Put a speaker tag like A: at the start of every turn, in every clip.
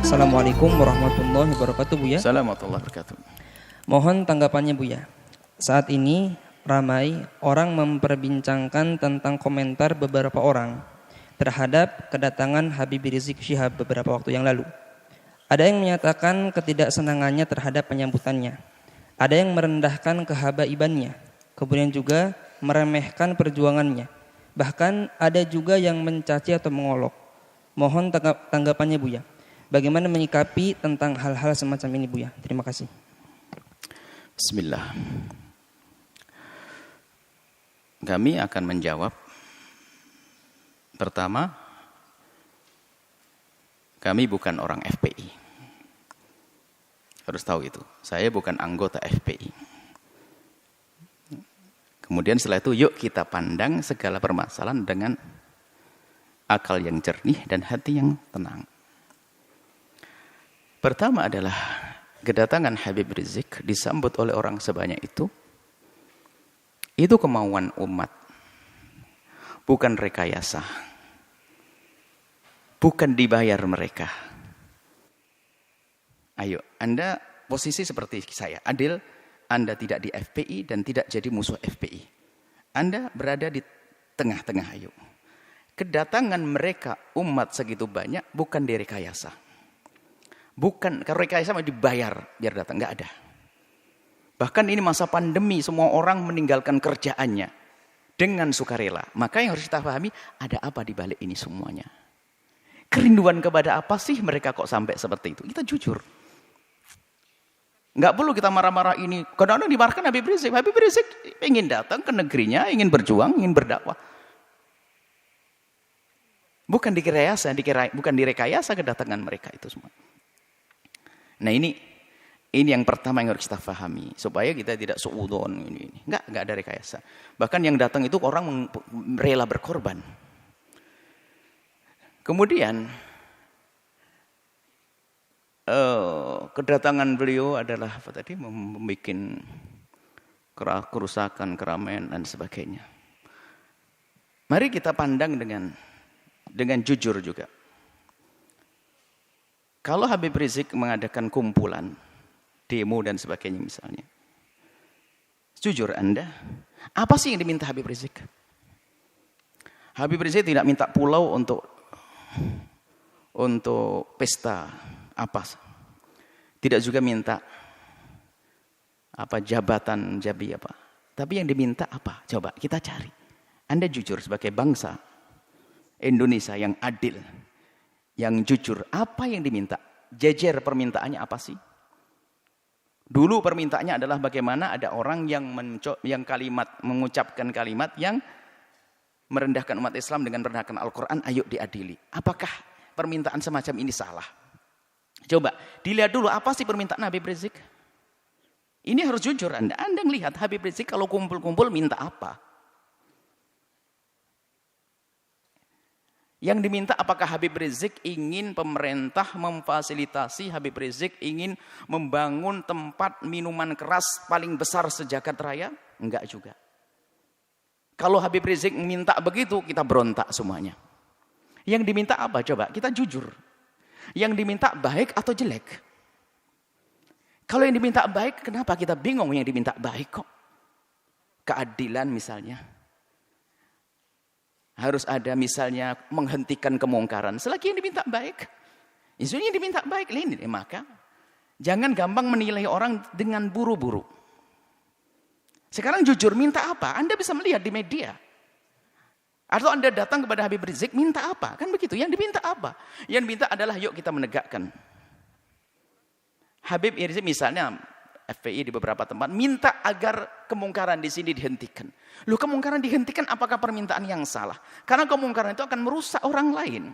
A: Assalamualaikum warahmatullahi wabarakatuh, Buya.
B: Assalamualaikum warahmatullahi wabarakatuh.
A: Mohon tanggapannya, Buya. Saat ini ramai orang memperbincangkan tentang komentar beberapa orang terhadap kedatangan Habib Rizik Syihab beberapa waktu yang lalu. Ada yang menyatakan ketidaksenangannya terhadap penyambutannya. Ada yang merendahkan kehabaibannya. Kemudian juga meremehkan perjuangannya. Bahkan ada juga yang mencaci atau mengolok. Mohon tanggapannya, Buya. Bagaimana menyikapi tentang hal-hal semacam ini, Buya? Terima kasih.
B: Bismillah. Kami akan menjawab. Pertama, kami bukan orang FPI. Harus tahu itu. Saya bukan anggota FPI. Kemudian setelah itu, yuk kita pandang segala permasalahan dengan akal yang jernih dan hati yang tenang. Pertama adalah kedatangan Habib Rizik disambut oleh orang sebanyak itu kemauan umat, bukan rekayasa, bukan dibayar mereka. Ayo, Anda posisi seperti saya, adil, Anda tidak di FPI dan tidak jadi musuh FPI. Anda berada di tengah-tengah, ayo. Kedatangan mereka umat segitu banyak bukan direkayasa. Bukan, kalau rekayasa mau dibayar biar datang, nggak ada. Bahkan ini masa pandemi, semua orang meninggalkan kerjaannya dengan sukarela. Maka yang harus kita pahami, ada apa di balik ini semuanya? Kerinduan kepada apa sih mereka kok sampai seperti itu? Kita jujur. Nggak perlu kita marah-marah ini. Kadang-kadang dimarahkan Habib Rizik. Habib Rizik ingin datang ke negerinya, ingin berjuang, ingin berdakwah. Bukan direkayasa kedatangan mereka itu semua. Nah ini yang pertama yang harus kita pahami supaya kita tidak suudzon ini. Enggak ada rekayasa. Bahkan yang datang itu orang rela berkorban. Kemudian kedatangan beliau adalah apa tadi, membuat kerusakan, keramaian dan sebagainya. Mari kita pandang dengan jujur juga. Kalau Habib Rizik mengadakan kumpulan, demo dan sebagainya misalnya. Jujur Anda, apa sih yang diminta Habib Rizik? Habib Rizik tidak minta pulau untuk pesta apa. Tidak juga minta jabatan jabi apa. Tapi yang diminta apa? Coba kita cari. Anda jujur sebagai bangsa Indonesia yang adil, yang jujur, apa yang diminta? Jejer permintaannya apa sih? Dulu permintaannya adalah bagaimana ada orang yang mengucapkan kalimat yang merendahkan umat Islam dengan merendahkan Al-Quran, ayo diadili. Apakah permintaan semacam ini salah? Coba dilihat dulu apa sih permintaan Habib Rizik? Ini harus jujur Anda melihat Habib Rizik kalau kumpul-kumpul minta apa? Yang diminta apakah Habib Rizik ingin pemerintah memfasilitasi, Habib Rizik ingin membangun tempat minuman keras paling besar sejagat raya? Enggak juga. Kalau Habib Rizik minta begitu, kita berontak semuanya. Yang diminta apa? Coba kita jujur. Yang diminta baik atau jelek? Kalau yang diminta baik, kenapa kita bingung yang diminta baik kok? Keadilan misalnya. Harus ada misalnya menghentikan kemungkaran. Selagi yang diminta baik. Isunya diminta baik. Maka jangan gampang menilai orang dengan buru-buru. Sekarang jujur minta apa? Anda bisa melihat di media. Atau Anda datang kepada Habib Rizik minta apa? Kan begitu. Yang diminta apa? Yang diminta adalah yuk kita menegakkan. Habib Rizik misalnya FPI di beberapa tempat minta agar kemungkaran di sini dihentikan. Loh, kemungkaran dihentikan apakah permintaan yang salah? Karena kemungkaran itu akan merusak orang lain.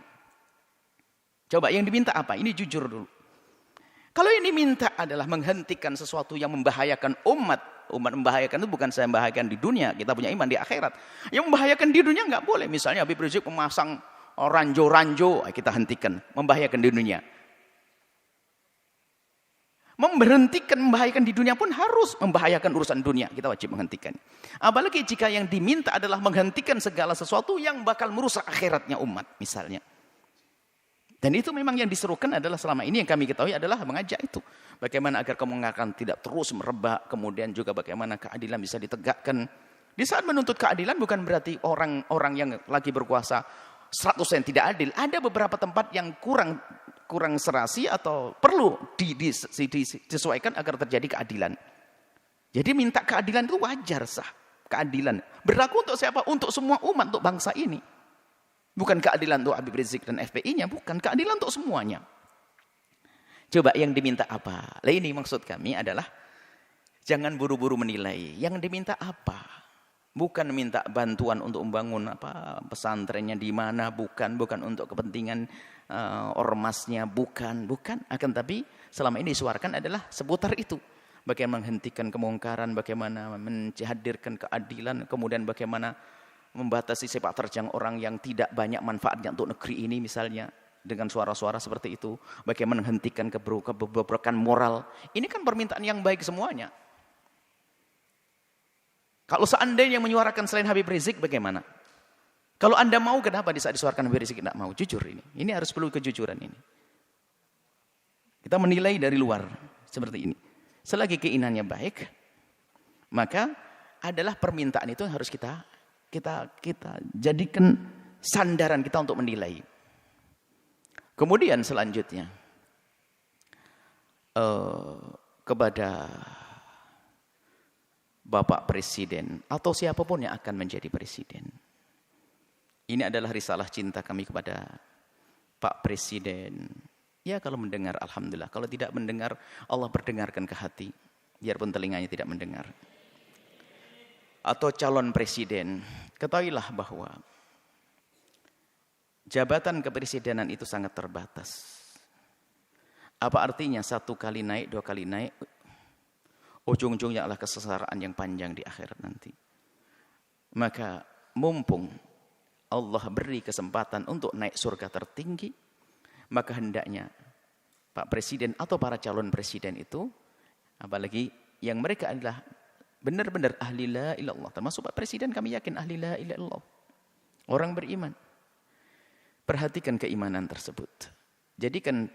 B: Coba yang diminta apa? Ini jujur dulu. Kalau yang diminta adalah menghentikan sesuatu yang membahayakan umat. Umat membahayakan itu bukan saya membahayakan di dunia. Kita punya iman di akhirat. Yang membahayakan di dunia nggak boleh. Misalnya Habib Rizik memasang ranjo-ranjo, kita hentikan. Membahayakan di dunia. Memberhentikan membahayakan di dunia pun harus membahayakan urusan dunia. Kita wajib menghentikan. Apalagi jika yang diminta adalah menghentikan segala sesuatu yang bakal merusak akhiratnya umat misalnya. Dan itu memang yang diserukan adalah selama ini yang kami ketahui adalah mengajak itu. Bagaimana agar kemunkaran tidak terus merebak, kemudian juga bagaimana keadilan bisa ditegakkan. Di saat menuntut keadilan bukan berarti orang-orang yang lagi berkuasa 100% tidak adil. Ada beberapa tempat yang kurang serasi atau perlu disesuaikan agar terjadi keadilan. Jadi minta keadilan itu wajar, sah. Keadilan. Berlaku untuk siapa? Untuk semua umat, untuk bangsa ini. Bukan keadilan untuk Habib Rizik dan FPI-nya, bukan. Keadilan untuk semuanya. Coba yang diminta apa? Nah ini maksud kami adalah jangan buru-buru menilai. Yang diminta apa? Bukan minta bantuan untuk membangun pesantrennya di mana, bukan untuk kepentingan ormasnya, bukan. Akan tapi selama ini disuarakan adalah seputar itu. Bagaimana menghentikan kemungkaran, bagaimana menghadirkan keadilan, kemudian bagaimana membatasi sepak terjang orang yang tidak banyak manfaatnya untuk negeri ini misalnya. Dengan suara-suara seperti itu. Bagaimana menghentikan kebobrokan moral. Ini kan permintaan yang baik semuanya. Kalau seandainya yang menyuarakan selain Habib Rizik bagaimana? Kalau Anda mau, kenapa di saat disuarakan Habib Rizik tidak mau? Jujur ini. Ini harus perlu kejujuran ini. Kita menilai dari luar seperti ini. Selagi keinginannya baik, maka adalah permintaan itu yang harus kita jadikan sandaran kita untuk menilai. Kemudian selanjutnya kepada Bapak Presiden atau siapapun yang akan menjadi presiden. Ini adalah risalah cinta kami kepada Pak Presiden. Ya kalau mendengar alhamdulillah, kalau tidak mendengar Allah berdengarkan ke hati, biarpun telinganya tidak mendengar. Atau calon presiden, ketahuilah bahwa jabatan kepresidenan itu sangat terbatas. Apa artinya 1 kali naik, 2 kali naik, ujung-ujungnya adalah kesengsaraan yang panjang di akhirat nanti. Maka mumpung Allah beri kesempatan untuk naik surga tertinggi, maka hendaknya Pak Presiden atau para calon presiden itu, apalagi yang mereka adalah benar-benar ahli la ilallah, termasuk Pak Presiden kami yakin ahli la ilallah, orang beriman. Perhatikan keimanan tersebut. Jadikan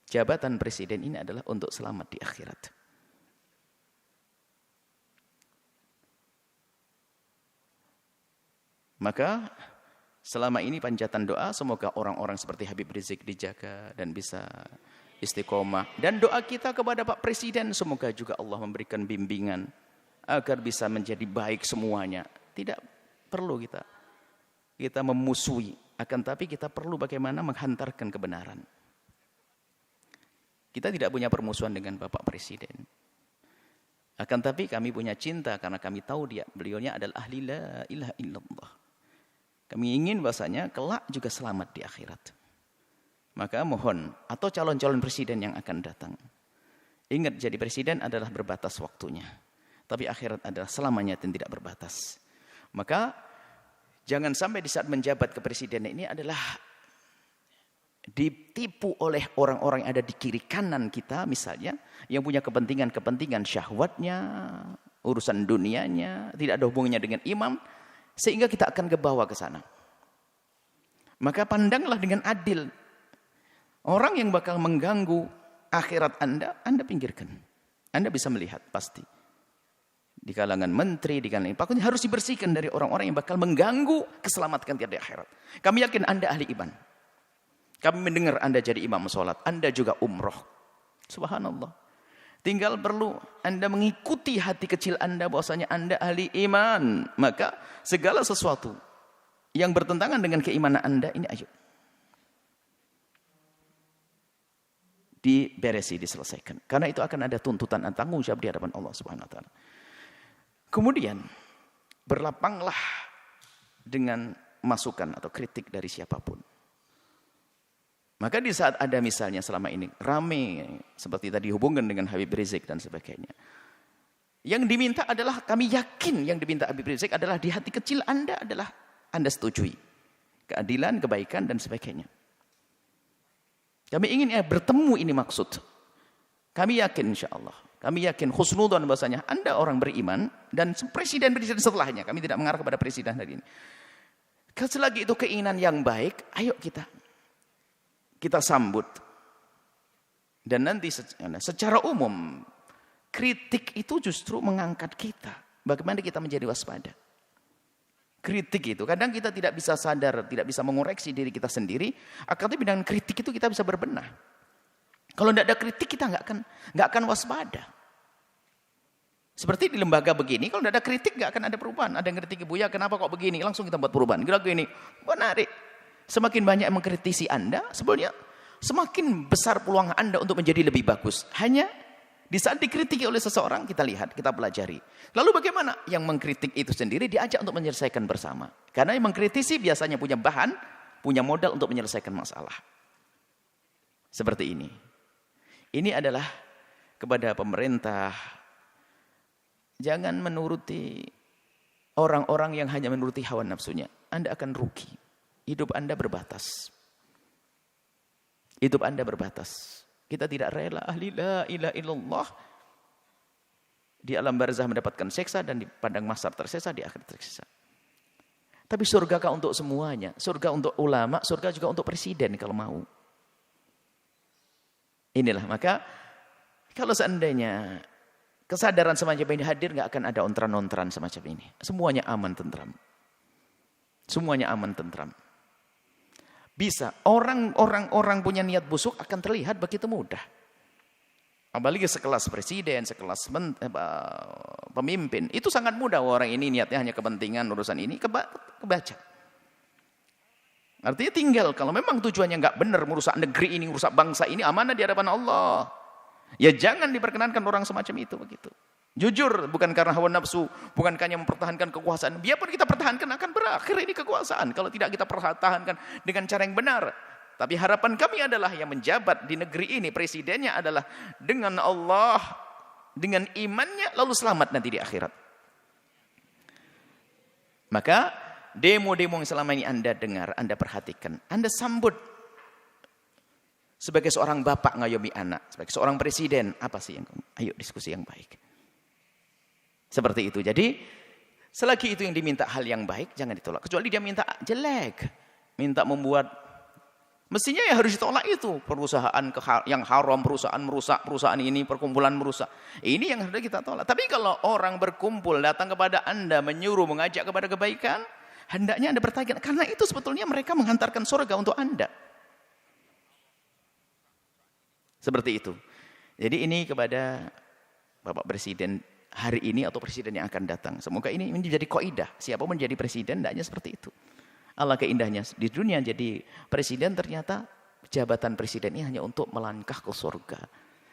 B: jabatan presiden ini adalah untuk selamat di akhirat. Maka selama ini panjatan doa semoga orang-orang seperti Habib Rizik dijaga dan bisa istiqomah. Dan doa kita kepada Pak Presiden semoga juga Allah memberikan bimbingan agar bisa menjadi baik semuanya. Tidak perlu kita memusuhi, akan tapi kita perlu bagaimana menghantarkan kebenaran. Kita tidak punya permusuhan dengan Bapak Presiden. Akan tapi kami punya cinta karena kami tahu beliaunya adalah ahli la ilaha illallah. Kami ingin bahasanya kelak juga selamat di akhirat. Maka mohon, atau calon-calon presiden yang akan datang. Ingat, jadi presiden adalah berbatas waktunya. Tapi akhirat adalah selamanya dan tidak berbatas. Maka jangan sampai di saat menjabat kepresidenan ini adalah ditipu oleh orang-orang yang ada di kiri kanan kita misalnya. Yang punya kepentingan syahwatnya, urusan dunianya, tidak ada hubungannya dengan imam. Sehingga kita akan kebawa ke sana. Maka pandanglah dengan adil. Orang yang bakal mengganggu akhirat Anda pinggirkan. Anda bisa melihat pasti. Di kalangan menteri, di kalangan pakun harus dibersihkan dari orang-orang yang bakal mengganggu keselamatan kita di akhirat. Kami yakin Anda ahli iman. Kami mendengar Anda jadi imam sholat. Anda juga umroh. Subhanallah. Tinggal perlu Anda mengikuti hati kecil Anda bahwasanya Anda ahli iman. Maka segala sesuatu yang bertentangan dengan keimanan Anda ini ayo diberesi, diselesaikan. Karena itu akan ada tuntutan dan tanggung jawab di hadapan Allah Subhanahu wa taala. Kemudian berlapanglah dengan masukan atau kritik dari siapapun. Maka di saat ada misalnya selama ini rame seperti tadi hubungan dengan Habib Rizik dan sebagainya. Yang diminta adalah, kami yakin yang diminta Habib Rizik adalah di hati kecil Anda adalah Anda setujui. Keadilan, kebaikan dan sebagainya. Kami ingin bertemu ini maksud. Kami yakin insyaAllah. Kami yakin khusnudzon bahasanya Anda orang beriman dan presiden-presiden setelahnya. Kami tidak mengarah kepada presiden hari ini. Selagi itu keinginan yang baik, ayo kita kita sambut. Dan nanti secara umum, kritik itu justru mengangkat kita. Bagaimana kita menjadi waspada. Kritik itu, kadang kita tidak bisa sadar, tidak bisa mengoreksi diri kita sendiri. Akan tetapi dengan kritik itu kita bisa berbenah. Kalau tidak ada kritik kita nggak akan waspada. Seperti di lembaga begini, kalau tidak ada kritik nggak akan ada perubahan. Ada yang kritik, Buya kenapa kok begini? Langsung kita buat perubahan. Kira-kira ini menarik. Semakin banyak yang mengkritisi Anda, sebenarnya semakin besar peluang Anda untuk menjadi lebih bagus. Hanya di saat dikritiki oleh seseorang, kita lihat, kita pelajari. Lalu bagaimana? Yang mengkritik itu sendiri diajak untuk menyelesaikan bersama. Karena yang mengkritisi biasanya punya bahan, punya modal untuk menyelesaikan masalah. Seperti ini. Ini adalah kepada pemerintah. Jangan menuruti orang-orang yang hanya menuruti hawa nafsunya. Anda akan rugi. Hidup Anda berbatas. Hidup Anda berbatas. Kita tidak rela ahli la ilaha illallah di alam barzah mendapatkan siksa dan di padang mahsyar tersiksa, di akhirat tersiksa. Tapi surga kah untuk semuanya? Surga untuk ulama, surga juga untuk presiden kalau mau. Inilah, maka kalau seandainya kesadaran semacam ini hadir, nggak akan ada ontran-ontran semacam ini. Semuanya aman tentram. Semuanya aman tentram. Bisa. Orang punya niat busuk akan terlihat begitu mudah. Apalagi sekelas presiden, sekelas pemimpin. Itu sangat mudah. Orang ini niatnya hanya kepentingan urusan ini. Kebaca. Artinya tinggal. Kalau memang tujuannya nggak benar merusak negeri ini, merusak bangsa ini, amanah di hadapan Allah. Ya jangan diperkenankan orang semacam itu begitu. Jujur, bukan karena hawa nafsu, bukan hanya mempertahankan kekuasaan. Biarpun kita pertahankan akan berakhir ini kekuasaan kalau tidak kita pertahankan dengan cara yang benar. Tapi harapan kami adalah yang menjabat di negeri ini, presidennya adalah dengan Allah, dengan imannya, lalu selamat nanti di akhirat. Maka demo-demo yang selama ini Anda dengar, Anda perhatikan, Anda sambut. Sebagai seorang bapak ngayomi anak, sebagai seorang presiden, apa sih yang ayo diskusi yang baik. Seperti itu. Jadi selagi itu yang diminta hal yang baik, jangan ditolak. Kecuali dia minta jelek, minta membuat, mestinya ya harus ditolak itu. Perusahaan yang haram, perusahaan merusak, perusahaan ini, perkumpulan merusak. Ini yang harus kita tolak. Tapi kalau orang berkumpul datang kepada Anda, menyuruh, mengajak kepada kebaikan, hendaknya Anda bertanya, karena itu sebetulnya mereka menghantarkan surga untuk Anda. Seperti itu. Jadi ini kepada Bapak Presiden hari ini atau presiden yang akan datang. Semoga ini menjadi kaidah. Siapa menjadi presiden, hendaknya seperti itu. Allah keindahnya di dunia jadi presiden, ternyata jabatan presiden ini hanya untuk melangkah ke surga.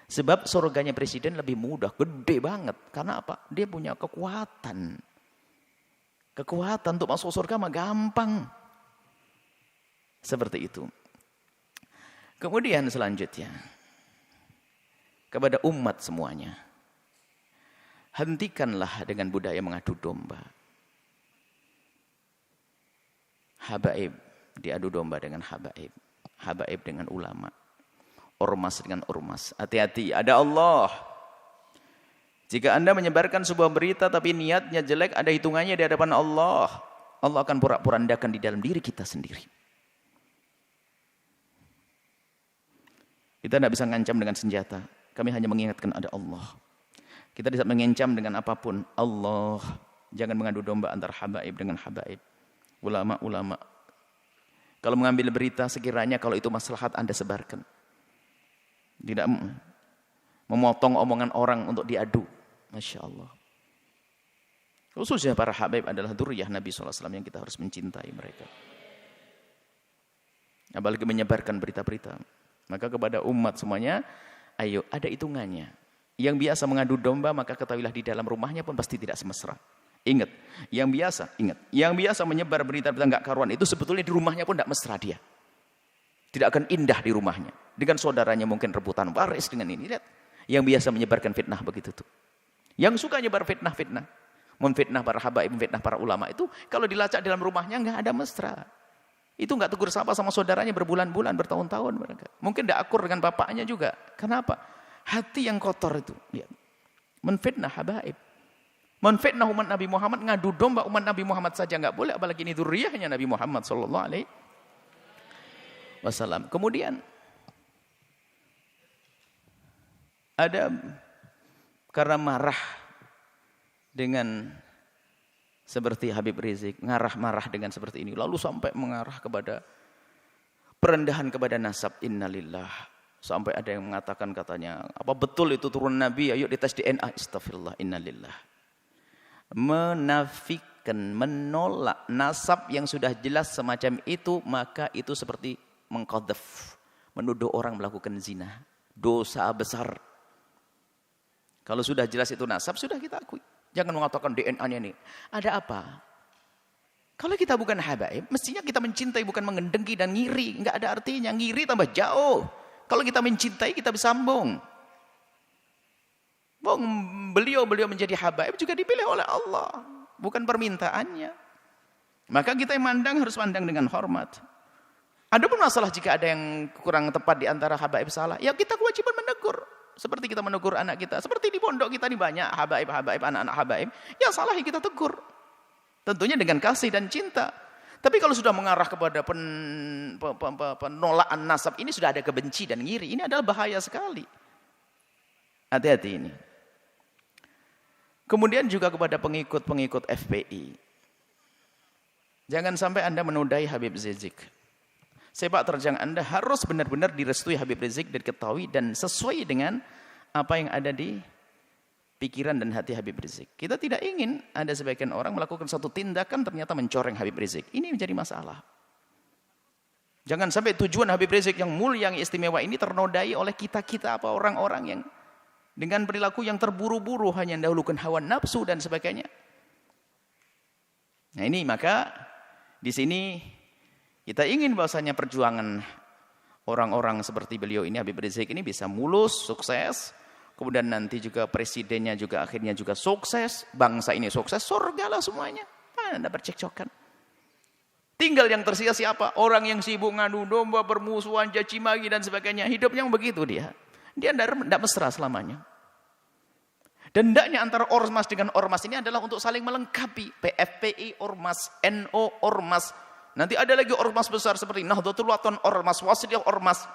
B: Sebab surganya presiden lebih mudah, gede banget. Karena apa? Dia punya kekuatan. Kekuatan untuk masuk surga mah gampang. Seperti itu. Kemudian selanjutnya, kepada umat semuanya, hentikanlah dengan budaya mengadu domba. Habaib diadu domba dengan habaib. Habaib dengan ulama. Ormas dengan ormas. Hati-hati, ada Allah. Jika Anda menyebarkan sebuah berita tapi niatnya jelek, ada hitungannya di hadapan Allah. Allah akan porak-porandakan di dalam diri kita sendiri. Kita tidak bisa ngancam dengan senjata. Kami hanya mengingatkan ada Allah. Kita tidak mengancam dengan apapun. Allah. Jangan mengadu domba antara habaib dengan habaib. Ulama-ulama. Kalau mengambil berita, sekiranya kalau itu maslahat Anda sebarkan. Tidak memotong omongan orang untuk diadu. Masya Allah. Khususnya para habaib adalah dzurriyyah Nabi SAW yang kita harus mencintai mereka. Apalagi menyebarkan berita-berita. Maka kepada umat semuanya, ayo ada hitungannya. Yang biasa mengadu domba, maka ketahuilah di dalam rumahnya pun pasti tidak semesra. Ingat, yang biasa menyebar berita-berita enggak karuan itu sebetulnya di rumahnya pun tidak mesra dia. Tidak akan indah di rumahnya. Dengan saudaranya mungkin rebutan waris dengan ini. Lihat, yang biasa menyebarkan fitnah begitu tuh. Yang suka nyebar fitnah-fitnah, memfitnah para habaib, memfitnah para ulama itu, kalau dilacak dalam rumahnya enggak ada mesra. Itu enggak tegur sapa sama saudaranya berbulan-bulan, bertahun-tahun mereka. Mungkin tidak akur dengan bapaknya juga. Kenapa? Hati yang kotor itu. Lihat. Menfitnah habaib. Menfitnah umat Nabi Muhammad, ngadu domba umat Nabi Muhammad saja enggak boleh, apalagi ini dzurriyyahnya Nabi Muhammad sallallahu alaihi wasallam. Kemudian Ada karena marah dengan seperti Habib Rizik, marah dengan seperti ini, lalu sampai mengarah kepada perendahan kepada nasab, innalillah. Sampai ada yang mengatakan katanya, apa betul itu turun Nabi? Ayo dites DNA. Astagfirullah, innalillah. Menafikan, menolak nasab yang sudah jelas semacam itu, maka itu seperti mengqadzaf, menuduh orang melakukan zina. Dosa besar. Kalau sudah jelas itu nasab, sudah kita akui. Jangan mengatakan DNA-nya ini. Ada apa? Kalau kita bukan habaib, mestinya kita mencintai, bukan mengendengki dan ngiri. Enggak ada artinya. Ngiri tambah jauh. Kalau kita mencintai, kita bersambung. Beliau menjadi habaib juga dipilih oleh Allah. Bukan permintaannya. Maka kita yang mandang harus mandang dengan hormat. Ada pun masalah jika ada yang kurang tepat di antara habaib salah. Ya kita kewajiban menegur. Seperti kita menegur anak kita. Seperti di pondok kita ini banyak habaib, anak-anak habaib. Ya salah ya kita tegur. Tentunya dengan kasih dan cinta. Tapi kalau sudah mengarah kepada penolakan nasab, ini sudah ada kebenci dan ngiri. Ini adalah bahaya sekali. Hati-hati ini. Kemudian juga kepada pengikut-pengikut FPI. Jangan sampai Anda menodai Habib Rizik. Sepak terjang Anda harus benar-benar direstui Habib Rizik, diketahui dan sesuai dengan apa yang ada di pikiran dan hati Habib Rizik. Kita tidak ingin ada sebagian orang melakukan satu tindakan ternyata mencoreng Habib Rizik. Ini menjadi masalah. Jangan sampai tujuan Habib Rizik yang mulia, yang istimewa ini ternodai oleh kita-kita apa orang-orang yang dengan perilaku yang terburu-buru, hanya mendahulukan hawa nafsu dan sebagainya. Nah ini maka di sini kita ingin bahwasanya perjuangan orang-orang seperti beliau ini, Habib Rizik ini bisa mulus, sukses. Kemudian nanti juga presidennya juga akhirnya juga sukses. Bangsa ini sukses, surga lah semuanya. Anda bercekcokan. Tinggal yang tersisa siapa? Orang yang sibuk ngadu domba, bermusuhan, caci maki dan sebagainya. Hidupnya begitu dia. Dia tidak mesra selamanya. Dan hendaknya antara ormas dengan ormas ini adalah untuk saling melengkapi. PFPI, ormas, NO, ormas. Nanti ada lagi ormas besar seperti Nahdlatul Wathon, ormas, Wasliyah, ormas.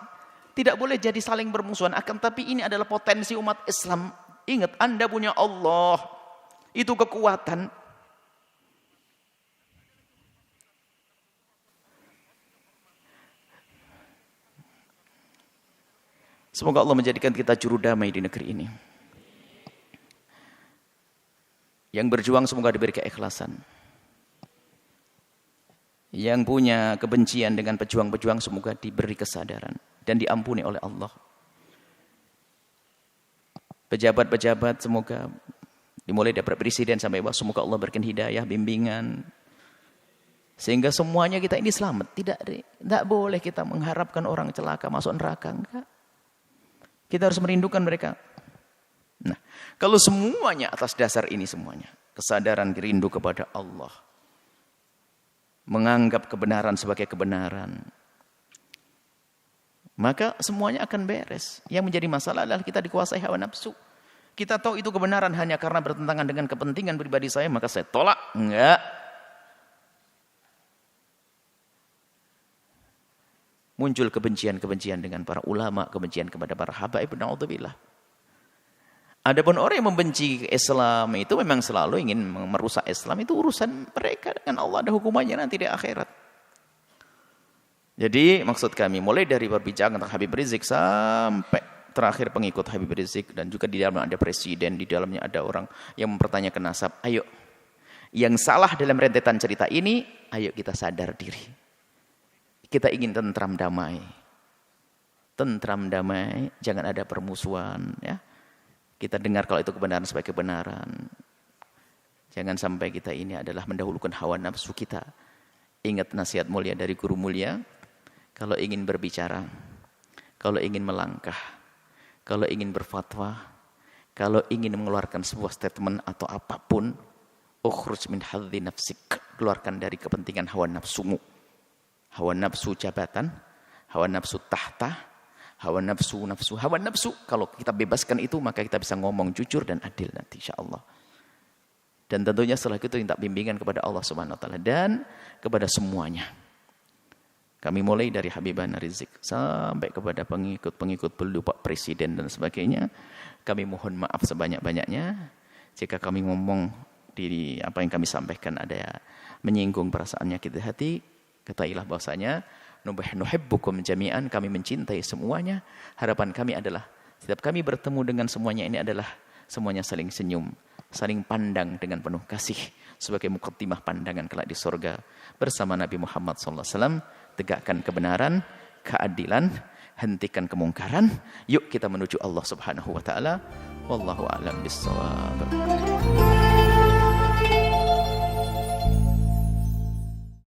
B: Tidak boleh jadi saling bermusuhan. Akan tapi ini adalah potensi umat Islam. Ingat, Anda punya Allah. Itu kekuatan. Semoga Allah menjadikan kita juru damai di negeri ini. Yang berjuang semoga diberi keikhlasan. Yang punya kebencian dengan pejuang-pejuang semoga diberi kesadaran dan diampuni oleh Allah. Pejabat-pejabat semoga dimulai dari presiden sampai bawah, semoga Allah berikan hidayah, bimbingan, sehingga semuanya kita ini selamat. Tidak boleh kita mengharapkan orang celaka masuk neraka, enggak. Kita harus merindukan mereka. Nah, kalau semuanya atas dasar ini semuanya, kesadaran rindu kepada Allah, menganggap kebenaran sebagai kebenaran, maka semuanya akan beres. Yang menjadi masalah adalah kita dikuasai hawa nafsu. Kita tahu itu kebenaran hanya karena bertentangan dengan kepentingan pribadi saya, maka saya tolak. Enggak. Muncul kebencian-kebencian dengan para ulama, kebencian kepada para habaib, na'udzubillah. Adapun orang yang membenci Islam itu memang selalu ingin merusak Islam, itu urusan mereka dengan Allah, ada hukumannya nanti di akhirat. Jadi maksud kami mulai dari perbincangan tentang Habib Rizik sampai terakhir pengikut Habib Rizik, dan juga di dalamnya ada presiden, di dalamnya ada orang yang mempertanyakan nasab. Ayo, yang salah dalam rentetan cerita ini, ayo kita sadar diri. Kita ingin tentram damai. Tentram damai, jangan ada permusuhan, ya. Kita dengar kalau itu kebenaran sebagai kebenaran. Jangan sampai kita ini adalah mendahulukan hawa nafsu kita. Ingat nasihat mulia dari guru mulia. Kalau ingin berbicara, kalau ingin melangkah, kalau ingin berfatwa, kalau ingin mengeluarkan sebuah statement atau apapun, ukhruj min hadzi nafsik. Keluarkan dari kepentingan hawa nafsumu. Hawa nafsu jabatan, hawa nafsu tahta, hawa nafsu. Kalau kita bebaskan itu, maka kita bisa ngomong jujur dan adil nanti insyaallah. Dan tentunya setelah itu minta bimbingan kepada Allah Subhanahu wa taala dan kepada semuanya. Kami mulai dari Habibana Rizik sampai kepada pengikut-pengikut beliau, Pak Presiden dan sebagainya. Kami mohon maaf sebanyak-banyaknya jika kami ngomong di apa yang kami sampaikan ada menyinggung perasaan nyakit hati. Ketahuilah bahwasanya nuhibbukum jami'an, kami mencintai semuanya. Harapan kami adalah setiap kami bertemu dengan semuanya ini adalah semuanya saling senyum, saling pandang dengan penuh kasih sebagai muqaddimah pandangan kelak di surga bersama Nabi Muhammad SAW. Tegakkan kebenaran, keadilan, hentikan kemungkaran. Yuk kita menuju Allah Subhanahu wa taala. Wallahu a'lam bissawab.